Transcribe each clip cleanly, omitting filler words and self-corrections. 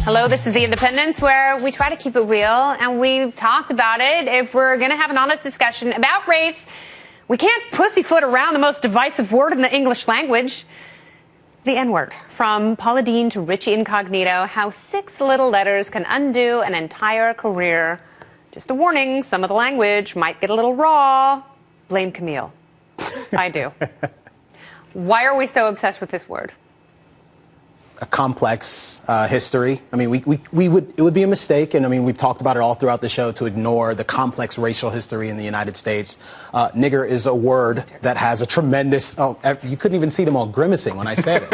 Hello, this is The Independence, where we try to keep it real, and we've talked about it. If we're going to have an honest discussion about race, we can't pussyfoot around the most divisive word in the English language, the N-word. From Paula Deen to Richie Incognito, how 6 little letters can undo an entire career. Just a warning, some of the language might get a little raw. Blame Camille. I do. Why are we so obsessed with this word? A complex history. I mean, it would be a mistake, and I mean, we've talked about it all throughout the show, to ignore the complex racial history in the United States. Nigger is a word that has a tremendous, you couldn't even see them all grimacing when I said it.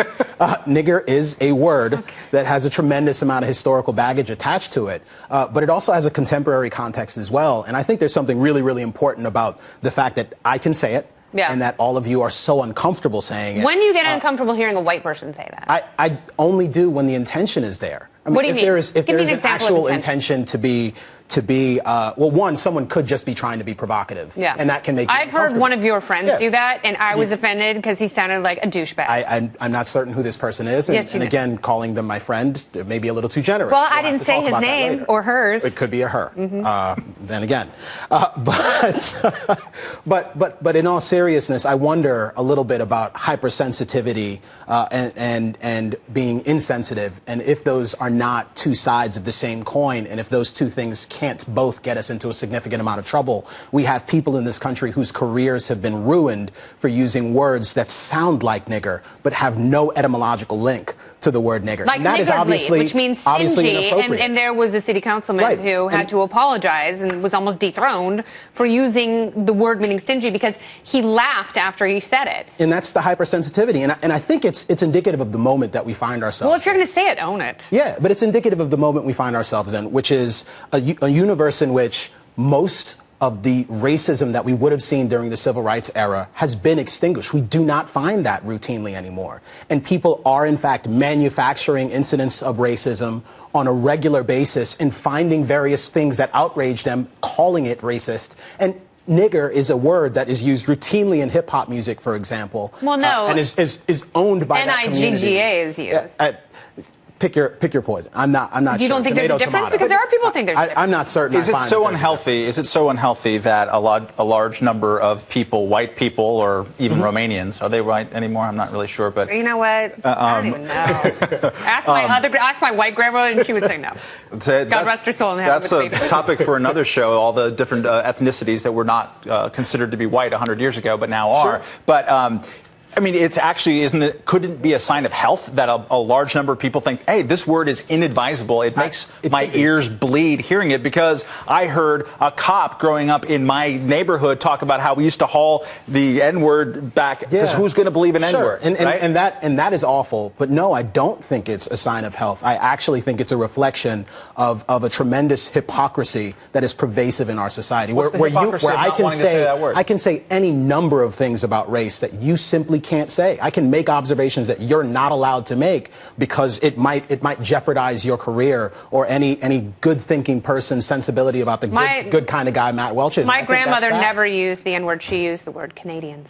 Nigger is a word that has a tremendous amount of historical baggage attached to it, but it also has a contemporary context as well. And I think there's something really, really important about the fact that I can say it. Yeah. And that all of you are so uncomfortable saying it. When do you get uncomfortable hearing a white person say that? I only do when the intention is there. I mean, what do you mean? If there is an actual intention to be, well, one, someone could just be trying to be provocative. Yeah. And that can make you I've heard one of your friends do that, and I was offended because he sounded like a douchebag. I'm not certain who this person is, and, and again, calling them my friend may be a little too generous. Well, I didn't say his name or hers. It could be a her. Then again, but in all seriousness, I wonder a little bit about hypersensitivity and being insensitive, and if those are not two sides of the same coin, and if those two things can't both get us into a significant amount of trouble. We have people in this country whose careers have been ruined for using words that sound like nigger but have no etymological link to the word nigger. Like and that is obviously, which means stingy, and there was a city councilman who had to apologize and was almost dethroned for using the word meaning stingy because he laughed after he said it. And that's the hypersensitivity, and I think it's indicative of the moment that we find ourselves Well, if you're going to say it, own it. Yeah, but it's indicative of the moment we find ourselves in, which is a universe in which most of the racism that we would have seen during the civil rights era has been extinguished. We do not find that routinely anymore. And people are, in fact, manufacturing incidents of racism on a regular basis and finding various things that outrage them, calling it racist. And nigger is a word that is used routinely in hip-hop music, for example. Well, no. And is owned by that community. NIGGA is used. Pick your poison. I'm not sure. You don't think there's a difference? Because there are people who think there's a difference. I'm not certain. Is it so unhealthy? Is it so unhealthy that a large number of people, white people, or even Romanians, are they white anymore? I'm not really sure, but you know what? I don't even know. Ask my white grandma, and she would say no. God rest her soul in heaven. That's a topic for another show. All the different ethnicities that were not considered to be white 100 years ago, but now are. But I mean, it's actually, couldn't it be a sign of health that a large number of people think, hey, this word is inadvisable. It makes my ears bleed hearing it, because I heard a cop growing up in my neighborhood talk about how we used to haul the N-word back, because who's going to believe an N-word? And that is awful. But no, I don't think it's a sign of health. I actually think it's a reflection of a tremendous hypocrisy that is pervasive in our society. Where I can say any number of things about race that you simply can't say. I can make observations that you're not allowed to make because it might jeopardize your career or any good thinking person's sensibility about the good kind of guy Matt Welch is. My grandmother never used the N-word. She used the word Canadians.